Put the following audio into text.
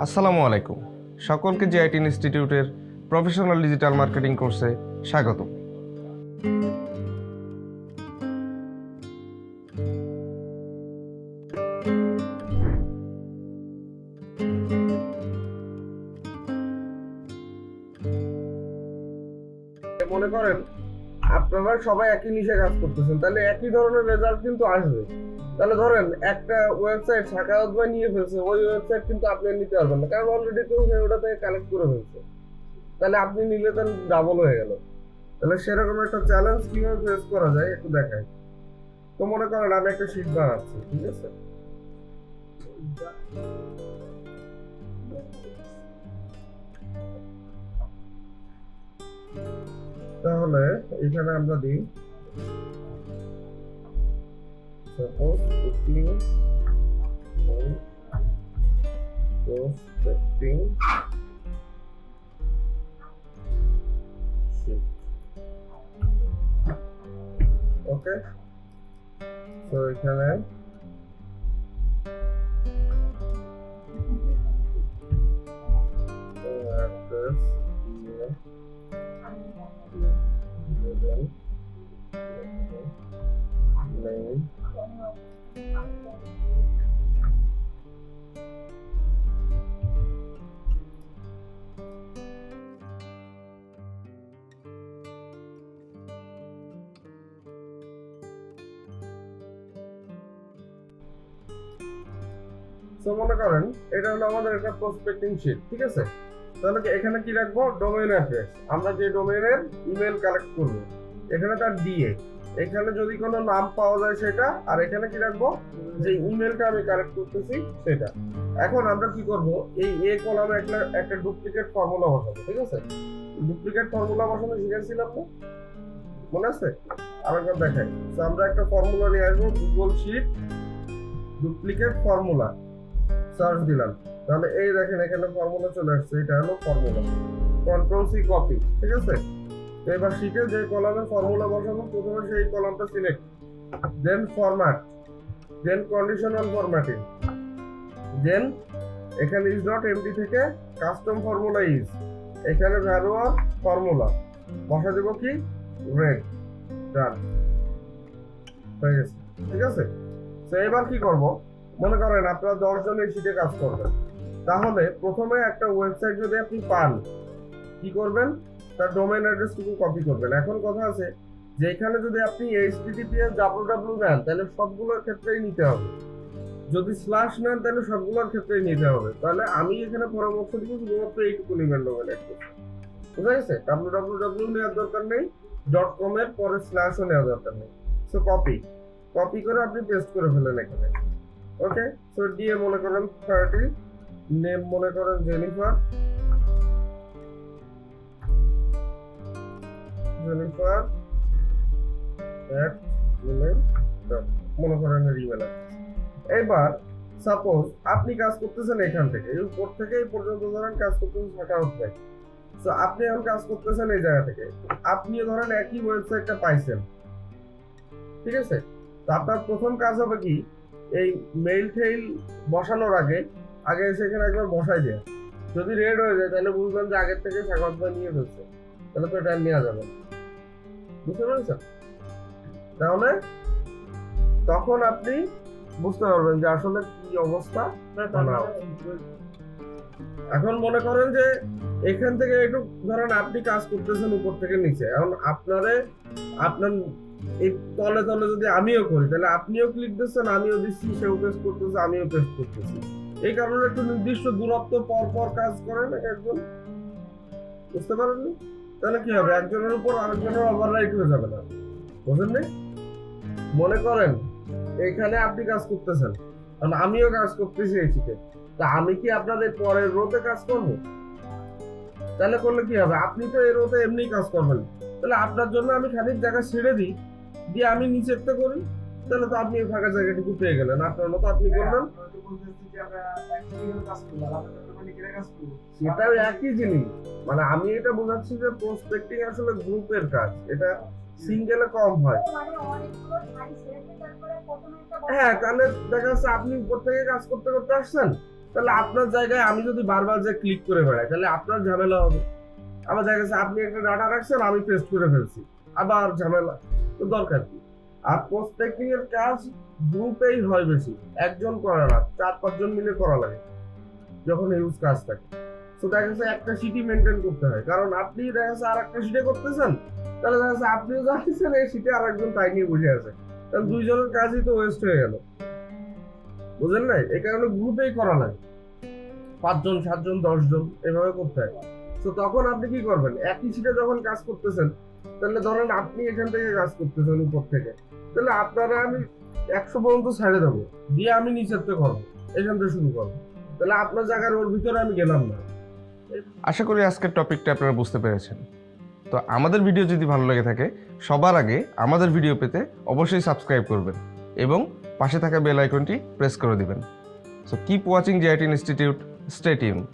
আসসালামু আলাইকুম। সকলকে জিআইটি ইনস্টিটিউটের প্রফেশনাল ডিজিটাল মার্কেটিং কোর্সে স্বাগত। মনে করেন আপনারা সবাই একই নিশে কাজ করতেছেন, তাহলে একই ধরনের রেজাল্ট কিন্তু আসবে। তাহলে ধরেন একটা ওয়েবসাইট সাকাওয়াত ভাই নিয়ে ফেলছে, ওই ওয়েবসাইট কিন্তু আপনি নিতে পারবেন না, কারণ অলরেডি তো ওটা থেকে কালেক্ট করে ফেলছে। তাহলে আপনি নিলে তাহলে ডাবল হয়ে গেল। তাহলে সেরকম একটা চ্যালেঞ্জ কিভাবে ফেস করা যায় একটু দেখাই। তো মনে করেন আমি একটা শীট বানাচ্ছি, ঠিক আছে? তাহলে এখানে আমরা দিই suppose cooking and prospecting sheet. Okay, so এখানে address name সো মনে করেন এটা হলো আমাদের একটা প্রসপেক্টিং শিট, ঠিক আছে? তাহলে এখানে কি রাখবো? Domain address. আমরা যে ডোমেইনের ইমেল কালেক্ট করব, এখানে তার ডিএ, এখানে যদি কোনো নাম পাওয়া যায় সেটা, আর এখানে কি রাখবো? যে ইমেলটা আমি কালেক্ট করতেছি সেটা। এখন আমরা কি করব? এই এ কলামে একটা ডুপ্লিকেট ফর্মুলা বসাবো, ঠিক আছে? ডুপ্লিকেট ফর্মুলা বসানো শিখেছিলাম তো, মনে আছে? আরেকবার দেখাই। তো আমরা একটা ফর্মুলা নিয়ে আসবো, Google sheet duplicate formula search দিলাম, তাহলে এই দেখেন এখানে ফর্মুলা চলে আসছে। এটা হলো ফর্মুলা, কন্ট্রোল সি কপি, ঠিক আছে? তো এবার শিটে যে কলামে ফর্মুলা বসাবো, প্রথমে সেই কলামটা সিলেক্ট, দেন ফরম্যাট, দেন কন্ডিশনাল ফরম্যাটিং, দেন এখানে ইজ নট এমডি থেকে কাস্টম ফর্মুলা ইজ, এখানে ভ্যালু অফ ফর্মুলা বসা দেব কি রেড, ডান হয়ে গেছে, ঠিক আছে? তো এবার কি করব? মনে করেন আপনারা 10 জন এই শিটে কাজ করবেন, তাহলে প্রথমে একটা ওয়েবসাইট যদি আপনি পান, কি করবেন? তার ডোমেইন অ্যাড্রেসটুকু কপি করবেন। এখন কথা আছে যে এখানে যদি আপনি https www নেন তাহলে সবগুলোর ক্ষেত্রেই নিতে হবে, যদি স্ল্যাশ নেন তাহলে সবগুলোর ক্ষেত্রেই নিতে হবে। তাহলে আমি এখানে পরামর্শ দিব শুধুমাত্র এইটুকু নেবেন ডোমেইন অ্যাড্রেস, বুঝা গেছে? www নেওয়ার দরকার নেই, .com এর পরে স্ল্যাশও নেওয়ার দরকার নেই। সো কপি করে আপনি পেস্ট করে ফেলেন এখানে। ওকে, সো ডিএ মনে করেন 30, নেম মনে করেন জেনিফার মনে করেন ইমেল। এবার সাপোজ আপনি কাজ করতেছেন এখান থেকে, এই উপর থেকে এই পর্যন্ত ধরেন কাজ করতেছেন সাকাওয়াত ভাই। সো আপনি এখন কাজ করতেছেন এই জায়গা থেকে, আপনিও ধরেন একই ওয়েবসাইটটা পাইছেন, ঠিক আছে? তো আপনার প্রথম কাজ হবে কি, এই মেইল টেইল বসানোর আগে সেখানে একবার বসাই দেয়। যদি রেড হয়ে যায় তাহলে বুঝবেন যে আগের থেকে সাকাওয়াত ভাই নিয়ে ফেলছে, তাহলে তো এটা নেওয়া যাবে না, বুঝতে পেরেছেন? তাহলে তখন আপনি বুঝতে পারবেন যে আসলে কি অবস্থা। এখন মনে করেন যে এখান থেকে একটু ধরেন আপনি কাজ করতেছেন উপর থেকে নিচে, এখন আপনার এই তলে তলে যদি আমিও করি তাহলে আপনিও ক্লিক দিচ্ছেন, আমিও দিচ্ছি, সেও পেস্ট করতেছে, আমিও পেস্ট করতেছি। এই কারণে একটু নির্দিষ্ট দূরত্ব পর পর কাজ করেন একজন, বুঝতে পারেননি? তাহলে কি হবে? একজনের উপর আরেকজনের ওভাররাইট হয়ে যাবে না, বুঝলেন? মনে করেন এখানে আপনি কাজ করতেছেন, কারণ আমিও কাজ করতেছি এই শিটে, তা আমি কি আপনাদের পরের রোতে কাজ করবো? তাহলে করলে কি হবে? আপনি তো এই রোতে এমনি কাজ করবেন, তাহলে আপনার জন্য আমি খানিক জায়গা ছেড়ে দিই, দিয়ে আমি নিচেরটা করি, তাহলে তো আপনি ফাঁকা জায়গাটুকু পেয়ে গেলেন, আপনার মতো আপনি করলেন। সেটাও একই জিনিস, মানে আমি এটা বোঝাচ্ছি যে প্রসপেক্টিং আসলে গ্রুপের কাজ, এটা সিঙ্গেলে কম হয়। হ্যাঁ, তাহলে দেখা যাচ্ছে আপনি উপর থেকে কাজ করতে করতে আসছেন, তাহলে আপনার জায়গায় আমি যদি বারবার যে ক্লিক করে বেড়াই তাহলে আপনার ঝামেলা হবে। আবার দেখা গেছে আপনি একটা ডাটা রাখছেন, আমি পেস্ট করে ফেলছি, আবার ঝামেলা। তো দরকার কি? আর প্রসপেক্টিং এর কাজ গ্রুপেই হয় বেশি, একজন করে না, 4-5 জন মিলে করা লাগে যখন ইউজ কাজ থাকে। তো দেখা গেছে একটা শিটই মেনটেন করতে হয়, কারণ আপনি দেখা গেছে আর একটা শিটে করতেছেন, তাহলে দেখা যাচ্ছে আপনিও জানতেছেন এই শিটে আর একজন তাই নিয়ে বসে আছে, তাহলে দুইজনের কাজই তো ওয়েস্ট হয়ে গেল, বুঝলেন না? এই কারণে গ্রুপেই করা লাগে, 5 জন 7 জন 10 জন এভাবে করতে হয়। তো তখন আপনি কি করবেন, একই শিটে যখন কাজ করতেছেন, তাহলে ধরেন আপনি এখান থেকে কাজ করতেছেন উপর থেকে, তাহলে আপনারা আমি 100 পর্যন্ত ছেড়ে দেবো, দিয়ে আমি নিচের থেকে করবো, এখান থেকে শুরু করবো, তাহলে আপনার জায়গার ওর ভিতরে আমি গেলাম না। আশা করি আজকের টপিকটা আপনারা বুঝতে পেরেছেন। তো আমাদের ভিডিও যদি ভালো লেগে থাকে, সবার আগে আমাদের ভিডিও পেতে অবশ্যই সাবস্ক্রাইব করবেন এবং পাশে থাকা বেল আইকনটি প্রেস করে দিবেন। So keep watching JIT institute, stay tuned.